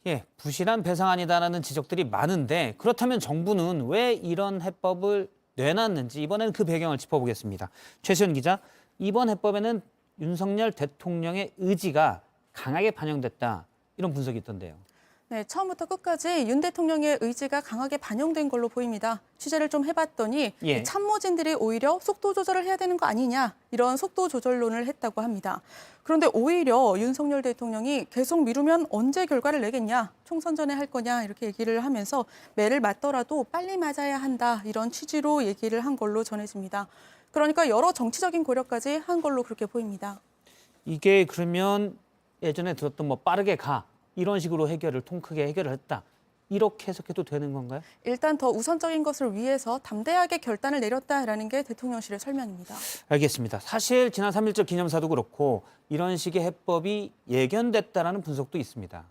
예, 부실한 배상안이다라는 지적들이 많은데 그렇다면 정부는 왜 이런 해법을 내놨는지 이번에는 그 배경을 짚어보겠습니다. 최수연 기자, 이번 해법에는 윤석열 대통령의 의지가 강하게 반영됐다 이런 분석이 있던데요. 네, 처음부터 끝까지 윤 대통령의 의지가 강하게 반영된 걸로 보입니다. 취재를 좀 해봤더니 예. 참모진들이 오히려 속도 조절을 해야 되는 거 아니냐 이런 속도 조절론을 했다고 합니다. 그런데 오히려 윤석열 대통령이 계속 미루면 언제 결과를 내겠냐, 총선 전에 할 거냐 이렇게 얘기를 하면서 매를 맞더라도 빨리 맞아야 한다 이런 취지로 얘기를 한 걸로 전해집니다. 그러니까 여러 정치적인 고려까지 한 걸로 그렇게 보입니다. 이게 그러면 예전에 들었던 뭐 빠르게 가 이런 식으로 통 크게 해결을 했다. 이렇게 해석해도 되는 건가요? 일단 더 우선적인 것을 위해서 담대하게 결단을 내렸다라는 게 대통령실의 설명입니다. 알겠습니다. 사실 지난 3.1절 기념사도 그렇고 이런 식의 해법이 예견됐다라는 분석도 있습니다.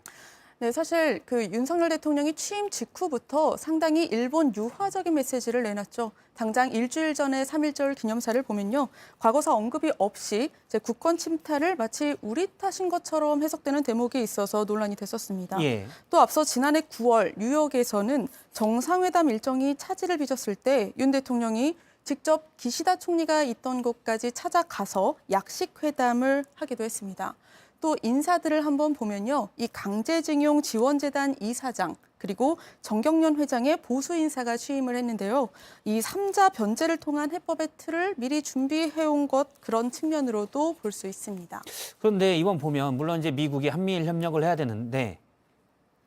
네, 사실 그 윤석열 대통령이 취임 직후부터 상당히 일본 유화적인 메시지를 내놨죠. 당장 일주일 전에 3.1절 기념사를 보면요. 과거사 언급이 없이 이제 국권 침탈을 마치 우리 탓인 것처럼 해석되는 대목이 있어서 논란이 됐었습니다. 예. 또 앞서 지난해 9월 뉴욕에서는 정상회담 일정이 차질을 빚었을 때 윤 대통령이 직접 기시다 총리가 있던 곳까지 찾아가서 약식 회담을 하기도 했습니다. 또 인사들을 한번 보면요. 이 강제징용 지원재단 이사장 그리고 정경련 회장의 보수 인사가 취임을 했는데요. 이 3자 변제를 통한 해법의 틀을 미리 준비해온 것 그런 측면으로도 볼 수 있습니다. 그런데 이번 보면 물론 이제 미국이 한미일 협력을 해야 되는데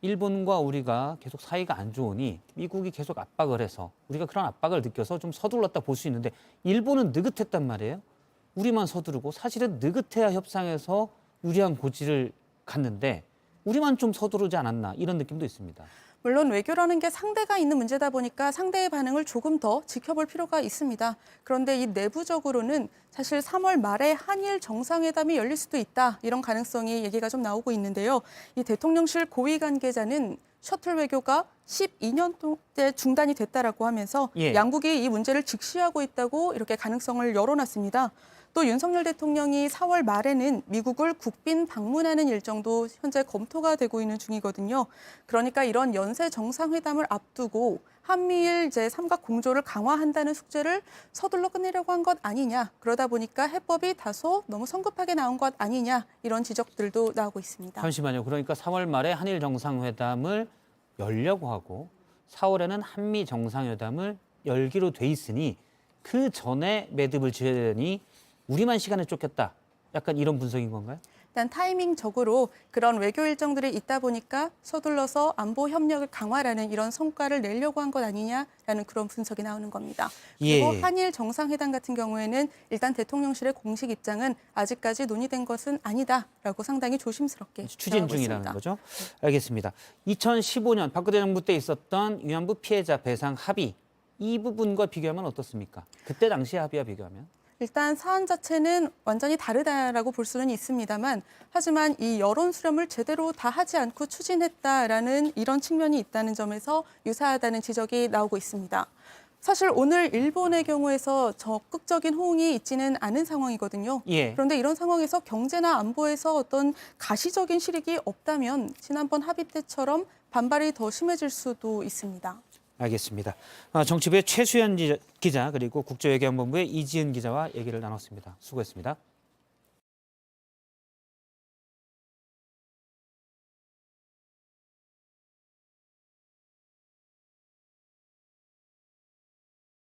일본과 우리가 계속 사이가 안 좋으니 미국이 계속 압박을 해서 우리가 그런 압박을 느껴서 좀 서둘렀다 볼 수 있는데 일본은 느긋했단 말이에요. 우리만 서두르고 사실은 느긋해야 협상에서 유리한 고지를 갔는데 우리만 좀 서두르지 않았나 이런 느낌도 있습니다. 물론 외교라는 게 상대가 있는 문제다 보니까 상대의 반응을 조금 더 지켜볼 필요가 있습니다. 그런데 이 내부적으로는 사실 3월 말에 한일 정상회담이 열릴 수도 있다 이런 가능성이 얘기가 좀 나오고 있는데요. 이 대통령실 고위 관계자는 셔틀 외교가 12년 동안 중단이 됐다라고 하면서 예. 양국이 이 문제를 직시하고 있다고 이렇게 가능성을 열어놨습니다. 또 윤석열 대통령이 4월 말에는 미국을 국빈 방문하는 일정도 현재 검토가 되고 있는 중이거든요. 그러니까 이런 연쇄 정상회담을 앞두고 한미일 삼각 공조를 강화한다는 숙제를 서둘러 끝내려고 한 것 아니냐. 그러다 보니까 해법이 다소 너무 성급하게 나온 것 아니냐. 이런 지적들도 나오고 있습니다. 잠시만요. 그러니까 3월 말에 한일 정상회담을 열려고 하고 4월에는 한미 정상회담을 열기로 돼 있으니 그 전에 매듭을 지어야 되니 우리만 시간을 쫓겼다. 약간 이런 분석인 건가요? 일단 타이밍적으로 그런 외교 일정들이 있다 보니까 서둘러서 안보 협력을 강화라는 이런 성과를 내려고 한 것 아니냐라는 그런 분석이 나오는 겁니다. 그리고 예. 한일 정상회담 같은 경우에는 일단 대통령실의 공식 입장은 아직까지 논의된 것은 아니다라고 상당히 조심스럽게 추진 나오고 중이라는 있습니다. 거죠? 알겠습니다. 2015년 박근혜 정부 때 있었던 위안부 피해자 배상 합의 이 부분과 비교하면 어떻습니까? 그때 당시 합의와 비교하면? 일단 사안 자체는 완전히 다르다라고 볼 수는 있습니다만 하지만 이 여론 수렴을 제대로 다 하지 않고 추진했다라는 이런 측면이 있다는 점에서 유사하다는 지적이 나오고 있습니다. 사실 오늘 일본의 경우에서 적극적인 호응이 있지는 않은 상황이거든요. 예. 그런데 이런 상황에서 경제나 안보에서 어떤 가시적인 실익이 없다면 지난번 합의 때처럼 반발이 더 심해질 수도 있습니다. 알겠습니다. 정치부의 최수연 기자 그리고 국제외교본부의 이지은 기자와 얘기를 나눴습니다. 수고했습니다.